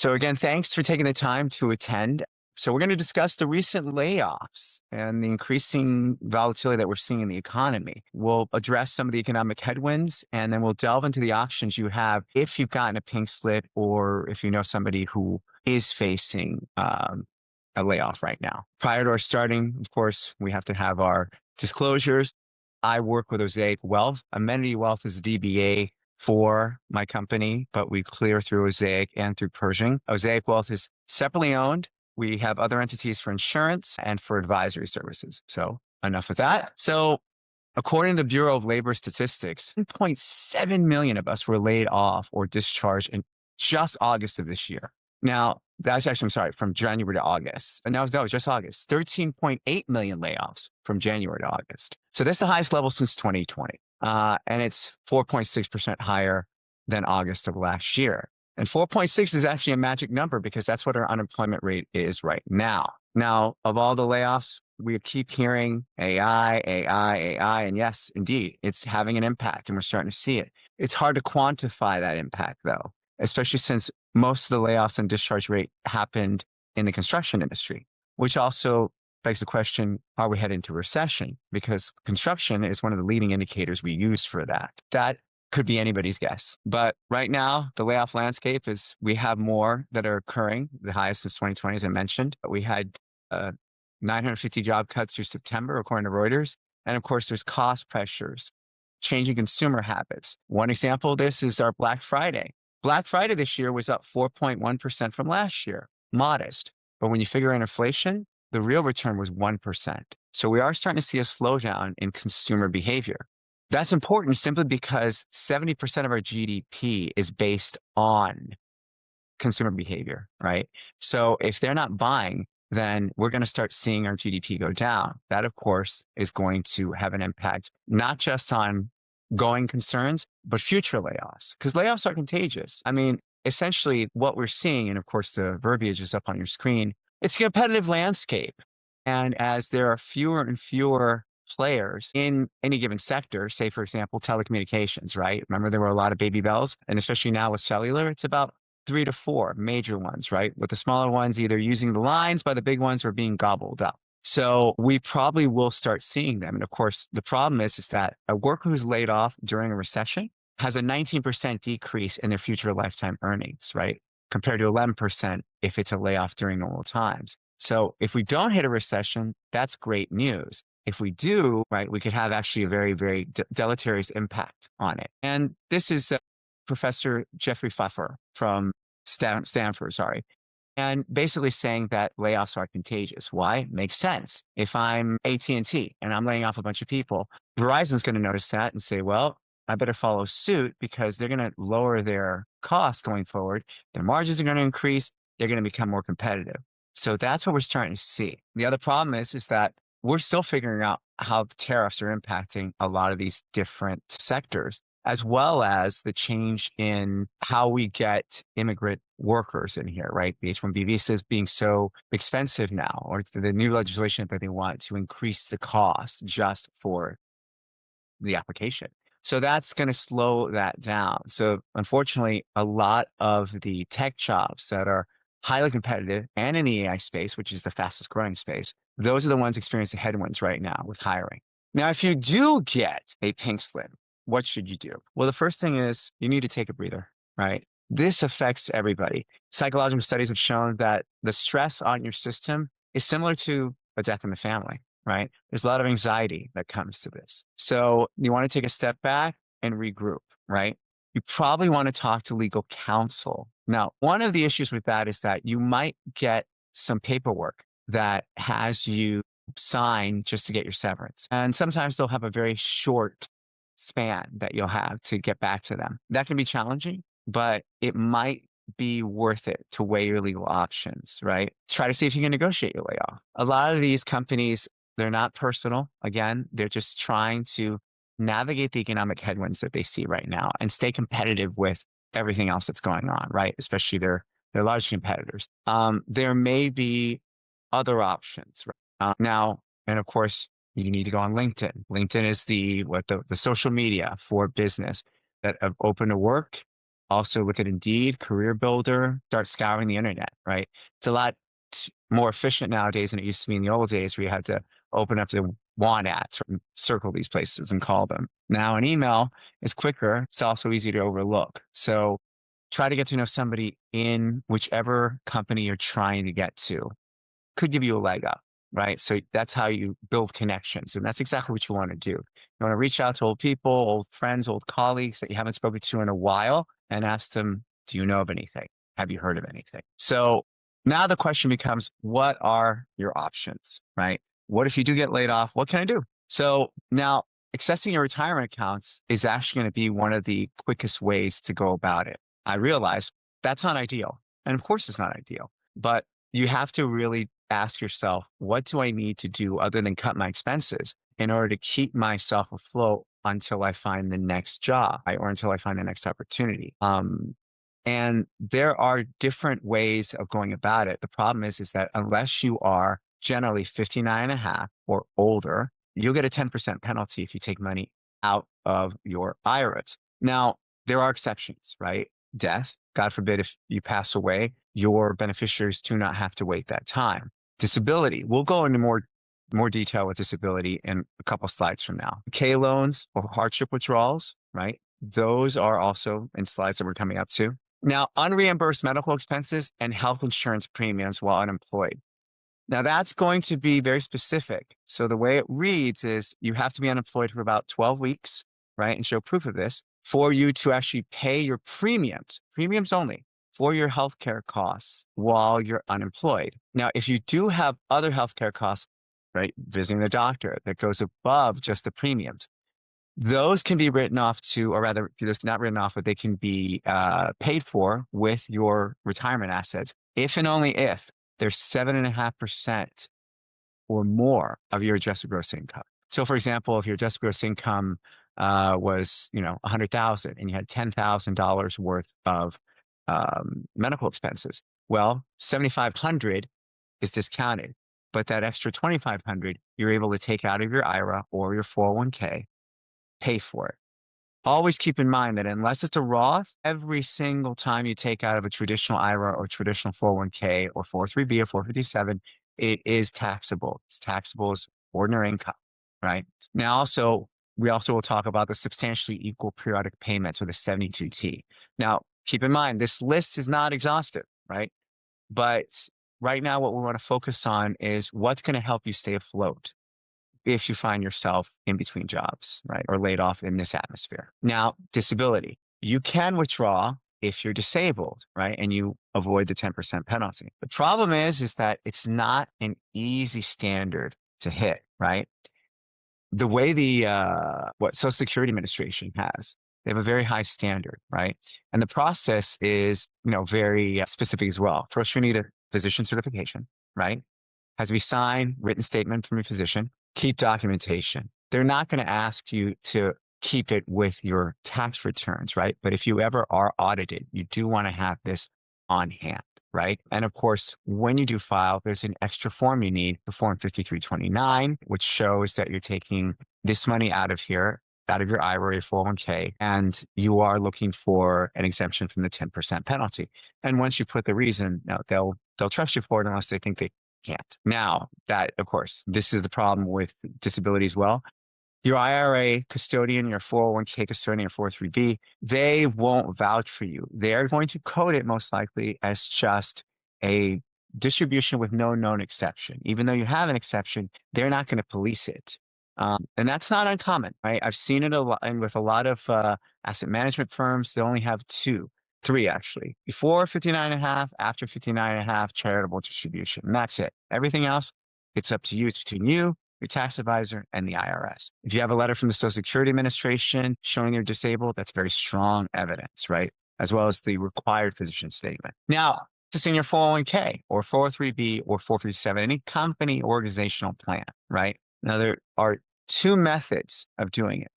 So again, thanks for taking the time to attend. So we're going to discuss the recent layoffs and the increasing volatility that we're seeing in the economy. We'll address some of the economic headwinds, and then we'll delve into the options you have if you've gotten a pink slip or if you know somebody who is facing a layoff right now. Prior to our starting, of course, we have to have our disclosures. I work with Osaic Wealth. Amenity Wealth is a DBA for my company, but we clear through Osaic and through Pershing. Osaic Wealth is separately owned. We have other entities for insurance and for advisory services. So enough of that. So according to the Bureau of Labor Statistics, 1.7 million of us were laid off or discharged in just August of this year. Now, that's actually, I'm sorry, from January to August. And no, just August. 13.8 million layoffs from January to August. So that's the highest level since 2020. And it's 4.6% higher than August of last year. And 4.6 is actually a magic number because that's what our unemployment rate is right now. Now, of all the layoffs, we keep hearing AI, AI, AI. And yes, indeed, it's having an impact and we're starting to see it. It's hard to quantify that impact though, especially since most of the layoffs and discharge rate happened in the construction industry, which also begs the question, are we heading into recession? Because construction is one of the leading indicators we use for that. That could be anybody's guess. But right now, the layoff landscape is we have more that are occurring, the highest since 2020, as I mentioned. We had 950 job cuts through September, according to Reuters. And of course, there's cost pressures, changing consumer habits. One example of this is our Black Friday. Black Friday this year was up 4.1% from last year, modest. But when you figure in inflation, the real return was 1%. So we are starting to see a slowdown in consumer behavior. That's important simply because 70% of our GDP is based on consumer behavior, right? So if they're not buying, then we're going to start seeing our GDP go down. That, of course, is going to have an impact, not just on going concerns, but future layoffs, because layoffs are contagious. I mean, essentially what we're seeing, and of course the verbiage is up on your screen, it's a competitive landscape. And as there are fewer and fewer players in any given sector, say, for example, telecommunications, right? Remember, there were a lot of baby bells, and especially now with cellular, it's about 3 to 4 major ones, right? With the smaller ones either using the lines by the big ones or being gobbled up. So we probably will start seeing them. And of course, the problem is that a worker who's laid off during a recession has a 19% decrease in their future lifetime earnings, right? Compared to 11% if it's a layoff during normal times. So if we don't hit a recession, that's great news. If we do, right, we could have actually a very, very deleterious impact on it. And this is Professor Jeffrey Pfeffer from Stanford, sorry. And basically saying that layoffs are contagious. Why? Makes sense. If I'm AT&T and I'm laying off a bunch of people, Verizon's going to notice that and say, well, I better follow suit because they're going to lower their costs going forward. Their margins are going to increase. They're going to become more competitive. So that's what we're starting to see. The other problem is that we're still figuring out how tariffs are impacting a lot of these different sectors, as well as the change in how we get immigrant workers in here, right? The H-1B visas being so expensive now, or the new legislation that they want to increase the cost just for the application. So that's going to slow that down. So unfortunately, a lot of the tech jobs that are highly competitive and in the AI space, which is the fastest growing space, those are the ones experiencing headwinds right now with hiring. Now, if you do get a pink slip, what should you do? Well, the first thing is you need to take a breather, right? This affects everybody. Psychological studies have shown that the stress on your system is similar to a death in the family, right? There's a lot of anxiety that comes to this. So you want to take a step back and regroup, right? You probably want to talk to legal counsel. Now, one of the issues with that is that you might get some paperwork that has you sign just to get your severance. And sometimes they'll have a very short span that you'll have to get back to them. That can be challenging, but it might be worth it to weigh your legal options, right? Try to see if you can negotiate your layoff. A lot of these companies, they're not personal. Again, they're just trying to navigate the economic headwinds that they see right now and stay competitive with everything else that's going on, right? Especially their large competitors. There may be other options. Right? Now, and of course, you need to go on LinkedIn. LinkedIn is the social media for business that have open to work. Also look at Indeed, Career Builder, start scouring the internet, right? It's a lot more efficient nowadays than it used to be in the old days where you had to open up the want ads, circle these places and call them. Now an email is quicker. It's also easy to overlook. So try to get to know somebody in whichever company you're trying to get to. Could give you a leg up, right? So that's how you build connections. And that's exactly what you want to do. You want to reach out to old people, old friends, old colleagues that you haven't spoken to in a while and ask them, do you know of anything? Have you heard of anything? So now the question becomes, what are your options, right? What if you do get laid off? What can I do? So now accessing your retirement accounts is actually going to be one of the quickest ways to go about it. I realize that's not ideal. And of course, it's not ideal, but you have to really ask yourself, what do I need to do other than cut my expenses in order to keep myself afloat until I find the next job, right? Or until I find the next opportunity? And there are different ways of going about it. The problem is that unless you are generally 59 and a half or older, you'll get a 10% penalty if you take money out of your IRAs. Now, there are exceptions, right? Death, God forbid, if you pass away, your beneficiaries do not have to wait that time. Disability, we'll go into more detail with disability in a couple slides from now. K loans or hardship withdrawals, right? Those are also in slides that we're coming up to. Now, unreimbursed medical expenses and health insurance premiums while unemployed. Now, that's going to be very specific. So the way it reads is you have to be unemployed for about 12 weeks, right? And show proof of this for you to actually pay your premiums only for your healthcare costs while you're unemployed. Now, if you do have other healthcare costs, right, visiting the doctor that goes above just the premiums, those can be written off to, or rather, it's not written off, but they can be paid for with your retirement assets, if and only if there's 7.5% or more of your adjusted gross income. So, for example, if your adjusted gross income was, 100,000 and you had $10,000 worth of medical expenses, well, 7,500 is discounted, but that extra 2,500 you're able to take out of your IRA or your 401k, pay for it. Always keep in mind that unless it's a Roth, every single time you take out of a traditional IRA or traditional 401k or 403b or 457, it is taxable. It's taxable as ordinary income, right? Now, we also will talk about the substantially equal periodic payments or the 72T. Now, keep in mind, this list is not exhaustive, right? But right now, what we want to focus on is what's going to help you stay afloat if you find yourself in between jobs, right? Or laid off in this atmosphere. Now, disability. You can withdraw if you're disabled, right? And you avoid the 10% penalty. The problem is that it's not an easy standard to hit, right? The way what Social Security Administration has, they have a very high standard, right? And the process is, very specific as well. First, you need a physician certification, right? Has to be signed, written statement from your physician. Keep documentation. They're not going to ask you to keep it with your tax returns, right? But if you ever are audited, you do want to have this on hand, right? And of course, when you do file, there's an extra form you need, the Form 5329, which shows that you're taking this money out of here, out of your IRA 401k, and you are looking for an exemption from the 10% penalty. And once you put the reason, they'll trust you for it unless they think they can't. Now, that, of course, this is the problem with disability as well. Your IRA custodian, your 401k custodian, your 403b, they won't vouch for you. They're going to code it most likely as just a distribution with no known exception. Even though you have an exception, they're not going to police it. And that's not uncommon, right? I've seen it a lot, and with a lot of asset management firms, they only have three actually. Before 59 and a half, after 59 and a half, charitable distribution. And that's it. Everything else, it's up to you. It's between you, your tax advisor, and the IRS. If you have a letter from the Social Security Administration showing you're disabled, that's very strong evidence, right? As well as the required physician statement. Now, this is in your 401k or 403b or 457, any company organizational plan, right? Now, there are two methods of doing it.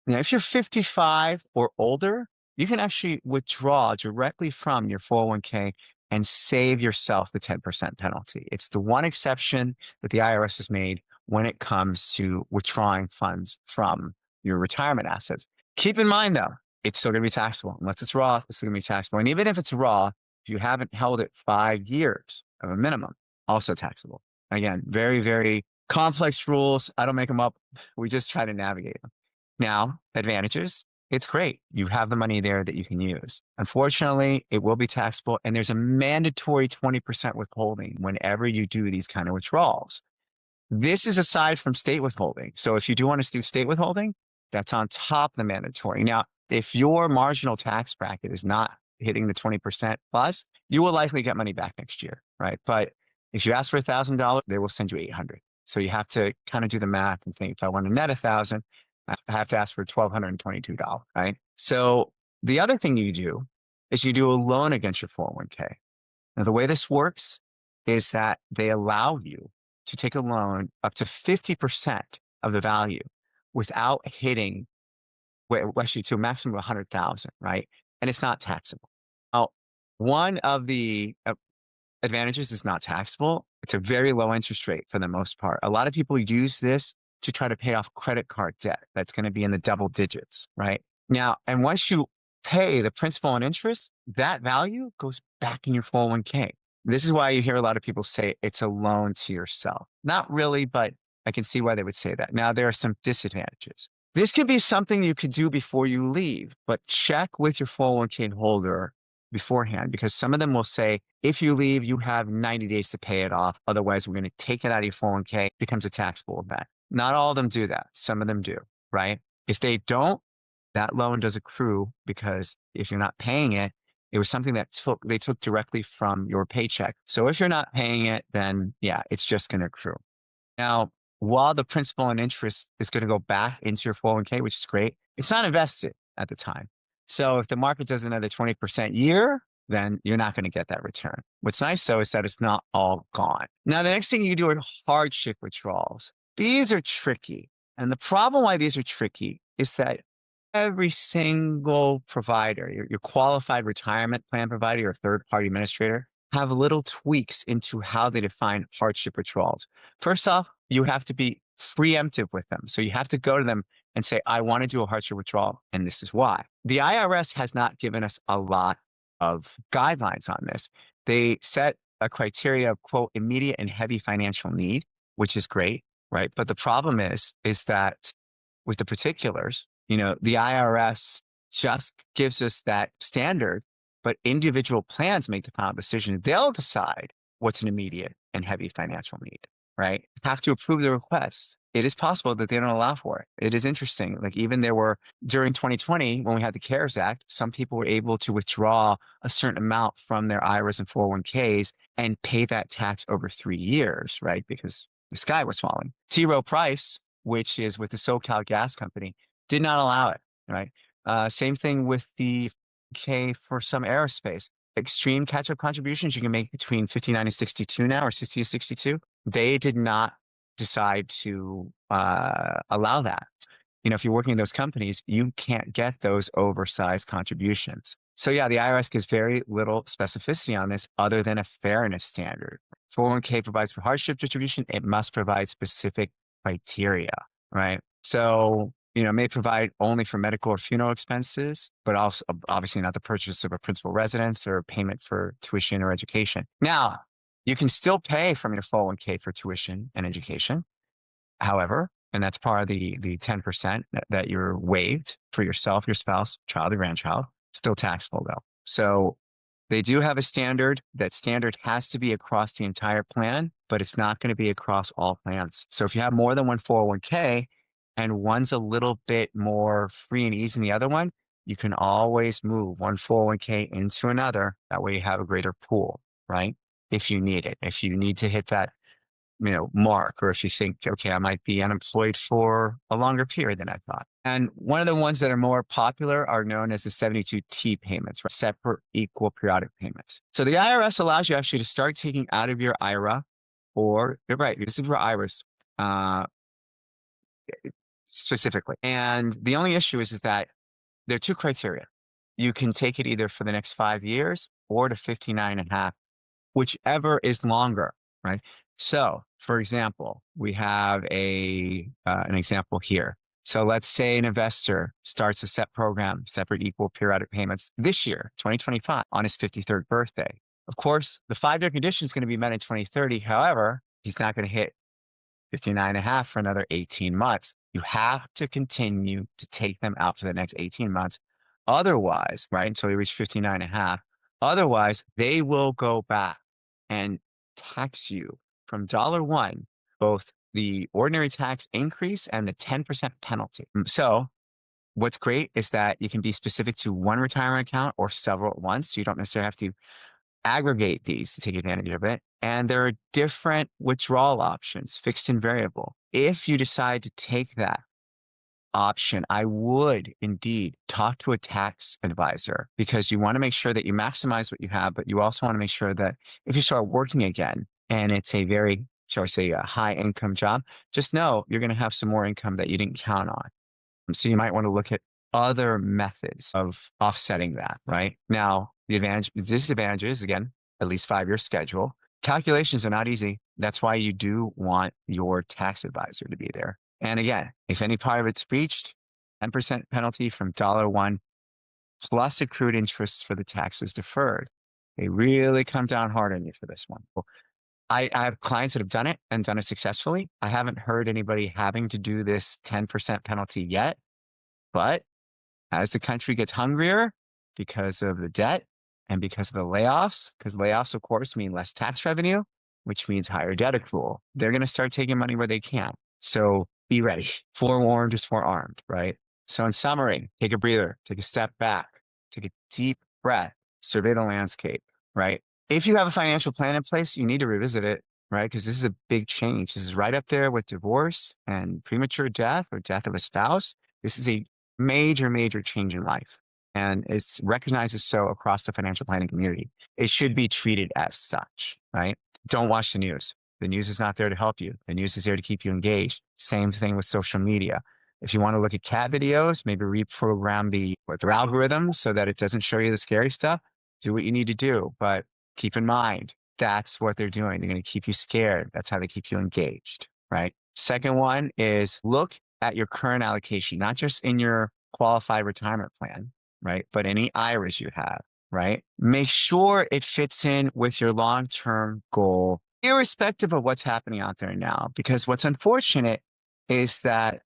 Now, if you're 55 or older, you can actually withdraw directly from your 401k and save yourself the 10% penalty. It's the one exception that the IRS has made when it comes to withdrawing funds from your retirement assets. Keep in mind, though, it's still going to be taxable. Unless it's Roth, it's still going to be taxable. And even if it's Roth, if you haven't held it 5 years of a minimum, also taxable. Again, very, very complex rules. I don't make them up. We just try to navigate them. Now, advantages. It's great. You have the money there that you can use. Unfortunately, it will be taxable, and there's a mandatory 20% withholding whenever you do these kind of withdrawals. This is aside from state withholding. So if you do want to do state withholding, that's on top of the mandatory. Now, if your marginal tax bracket is not hitting the 20% plus, you will likely get money back next year, right? But if you ask for $1,000, they will send you 800. So you have to kind of do the math and think, if I want to net 1,000, I have to ask for $1,222, right? So the other thing you do is you do a loan against your 401k. Now, the way this works is that they allow you to take a loan up to 50% of the value without hitting, well, actually to a maximum of 100,000, right? And it's not taxable. Now, one of the advantages is not taxable. It's a very low interest rate for the most part. A lot of people use this to try to pay off credit card debt that's going to be in the double digits, right? Now, and once you pay the principal and interest, that value goes back in your 401k. This is why you hear a lot of people say it's a loan to yourself. Not really, but I can see why they would say that. Now, there are some disadvantages. This could be something you could do before you leave, but check with your 401k holder beforehand, because some of them will say, if you leave, you have 90 days to pay it off. Otherwise, we're going to take it out of your 401k. It becomes a taxable event. Not all of them do that. Some of them do, right? If they don't, that loan does accrue, because if you're not paying it, it was something that they took directly from your paycheck. So if you're not paying it, then yeah, it's just going to accrue. Now, while the principal and interest is going to go back into your 401k, which is great, it's not invested at the time. So if the market does another 20% year, then you're not going to get that return. What's nice though is that it's not all gone. Now, the next thing you do are hardship withdrawals. These are tricky. And the problem why these are tricky is that every single provider, your qualified retirement plan provider, your third-party administrator, have little tweaks into how they define hardship withdrawals. First off, you have to be preemptive with them. So you have to go to them and say, I want to do a hardship withdrawal, and this is why. The IRS has not given us a lot of guidelines on this. They set a criteria of, quote, immediate and heavy financial need, which is great, right? But the problem is that with the particulars, the IRS just gives us that standard, but individual plans make the final decision. They'll decide what's an immediate and heavy financial need, right? Have to approve the request. It is possible that they don't allow for it. It is interesting. Like even during 2020, when we had the CARES Act, some people were able to withdraw a certain amount from their IRAs and 401ks and pay that tax over 3 years, right? Because the sky was falling. T. Rowe Price, which is with the SoCal Gas Company, did not allow it, right? Same thing with the K for some aerospace. Extreme catch-up contributions you can make between 59 and 62 now, or 60 to 62. They did not decide to allow that. If you're working in those companies, you can't get those oversized contributions. So yeah, the IRS gives very little specificity on this other than a fairness standard. 401k provides for hardship distribution. It must provide specific criteria, right? So, it may provide only for medical or funeral expenses, but also obviously not the purchase of a principal residence or payment for tuition or education. Now, you can still pay from your 401k for tuition and education. However, and that's part of the 10% that you're waived for yourself, your spouse, child, or grandchild, still taxable though. So they do have a standard. That standard has to be across the entire plan, but it's not going to be across all plans. So if you have more than one 401k and one's a little bit more free and easy than the other one, you can always move one 401k into another. That way you have a greater pool, right? If you need it, if you need to hit that mark, or if you think, okay, I might be unemployed for a longer period than I thought. And one of the ones that are more popular are known as the 72T payments, right? Separate equal periodic payments. So the IRS allows you actually to start taking out of your IRA, or you're right, this is for IRAs specifically. And the only issue is that there are two criteria. You can take it either for the next 5 years or to 59 and a half, whichever is longer, right? So, for example, we have an example here. So let's say an investor starts a SEP program, separate equal periodic payments this year, 2025, on his 53rd birthday. Of course, the 5-year condition is going to be met in 2030. However, he's not going to hit 59 and a half for another 18 months. You have to continue to take them out for the next 18 months. Otherwise, right, until you reach 59 and a half, otherwise they will go back and tax you from $1, both the ordinary tax increase and the 10% penalty. So what's great is that you can be specific to one retirement account or several at once. So you don't necessarily have to aggregate these to take advantage of it. And there are different withdrawal options, fixed and variable. If you decide to take that option, I would indeed talk to a tax advisor, because you want to make sure that you maximize what you have, but you also want to make sure that if you start working again and it's a very, shall I say, a high income job, just know you're going to have some more income that you didn't count on. So you might want to look at other methods of offsetting that, right? Now, the disadvantage is, again, at least 5-year schedule. Calculations are not easy. That's why you do want your tax advisor to be there. And again, if any part of it's breached, 10% penalty from $1 plus accrued interest for the taxes deferred. They really come down hard on you for this one. I have clients that have done it and done it successfully. I haven't heard anybody having to do this 10% penalty yet, but as the country gets hungrier because of the debt and because of the layoffs, because layoffs, of course, mean less tax revenue, which means higher debt accrual, they're going to start taking money where they can. So be ready. Forewarned is forearmed, right? So in summary, take a breather, take a step back, take a deep breath, survey the landscape, right? If you have a financial plan in place, you need to revisit it, right? Because this is a big change. This is right up there with divorce and premature death or death of a spouse. This is a major, major change in life. And it's recognized as so across the financial planning community. It should be treated as such, right? Don't watch the news. The news is not there to help you. The news is there to keep you engaged. Same thing with social media. If you want to look at cat videos, maybe reprogram their algorithm so that it doesn't show you the scary stuff. Do what you need to do. But keep in mind, that's what they're doing. They're going to keep you scared. That's how they keep you engaged, right? Second one is look at your current allocation, not just in your qualified retirement plan, right? But any IRAs you have, right? Make sure it fits in with your long-term goal, irrespective of what's happening out there now. Because what's unfortunate is that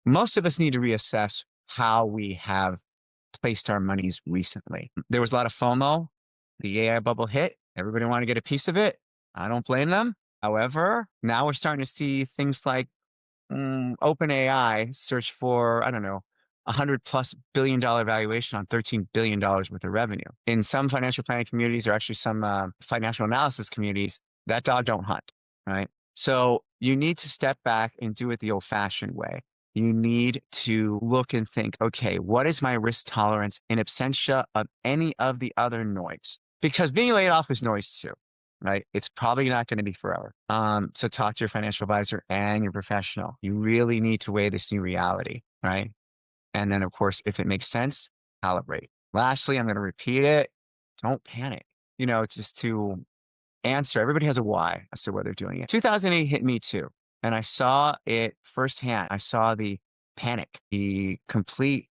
most of us need to reassess how we have placed our monies recently. There was a lot of FOMO. The AI bubble hit. Everybody wanted to get a piece of it. I don't blame them. However, now we're starting to see things like OpenAI search for, I don't know, $100+ billion valuation on $13 billion worth of revenue. In some financial planning communities, or actually some financial analysis communities, that dog don't hunt, right? So you need to step back and do it the old fashioned way. You need to look and think, okay, what is my risk tolerance in absentia of any of the other noise? Because being laid off is noise too, right? It's probably not going to be forever. So talk to your financial advisor and your professional. You really need to weigh this new reality, right? And then, of course, if it makes sense, calibrate. Lastly, I'm going to repeat it. Don't panic. Just to answer, everybody has a why as to why they're doing it. 2008 hit me too. And I saw it firsthand. I saw the panic, the complete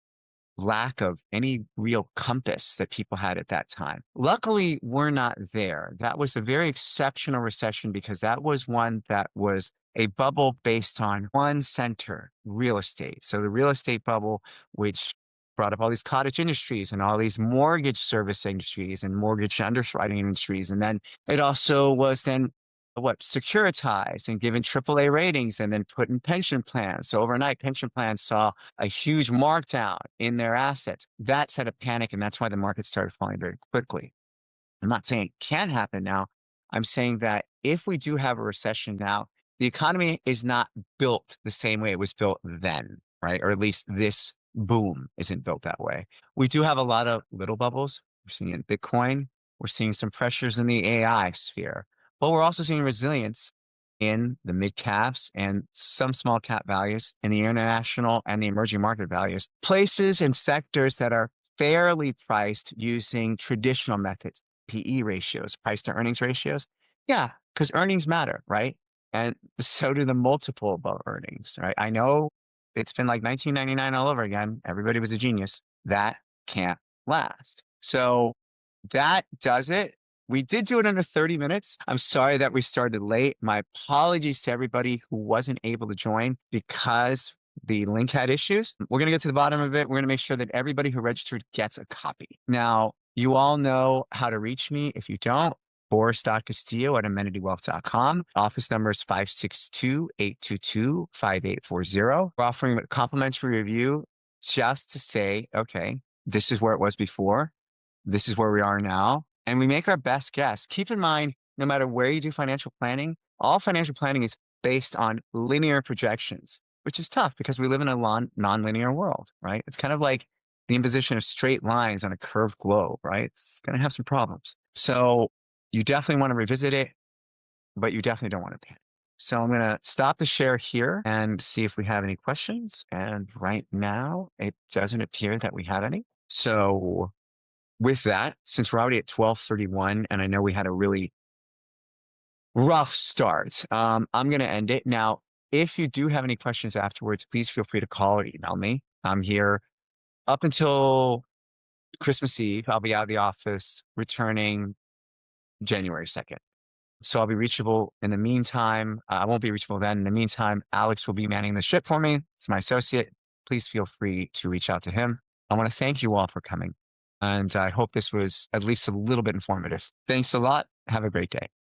lack of any real compass that people had at that time. Luckily, we're not there. That was a very exceptional recession because that was one that was a bubble based on one center, real estate. So the real estate bubble, which brought up all these cottage industries and all these mortgage service industries and mortgage underwriting industries. And then it also was then securitized and given AAA ratings and then put in pension plans. So overnight, pension plans saw a huge markdown in their assets. That set a panic, and that's why the market started falling very quickly. I'm not saying it can't happen now. I'm saying that if we do have a recession now, the economy is not built the same way it was built then, right? Or at least this boom isn't built that way. We do have a lot of little bubbles. We're seeing it in Bitcoin. We're seeing some pressures in the AI sphere. But we're also seeing resilience in the mid caps and some small cap values in the international and the emerging market values, places and sectors that are fairly priced using traditional methods, PE ratios, price to earnings ratios. Yeah, because earnings matter, right? And so do the multiple above earnings, right? I know it's been like 1999 all over again. Everybody was a genius. That can't last. So that does it. We did do it under 30 minutes. I'm sorry that we started late. My apologies to everybody who wasn't able to join because the link had issues. We're going to get to the bottom of it. We're going to make sure that everybody who registered gets a copy. Now, you all know how to reach me. If you don't, Boris.Castillo at amenitywealth.com. Office number is 562-822-5840. We're offering a complimentary review just to say, okay, this is where it was before. This is where we are now. And we make our best guess. Keep in mind, no matter where you do financial planning, all financial planning is based on linear projections, which is tough because we live in a non-linear world, right? It's kind of like the imposition of straight lines on a curved globe, right? It's going to have some problems. So you definitely want to revisit it, but you definitely don't want to panic. So I'm going to stop the share here and see if we have any questions. And right now, it doesn't appear that we have any. So with that, since we're already at 12:31, and I know we had a really rough start, I'm going to end it. Now, if you do have any questions afterwards, please feel free to call or email me. I'm here up until Christmas Eve. I'll be out of the office returning January 2nd. So I'll be reachable in the meantime. I won't be reachable then. In the meantime, Alex will be manning the ship for me. It's my associate. Please feel free to reach out to him. I want to thank you all for coming. And I hope this was at least a little bit informative. Thanks a lot. Have a great day.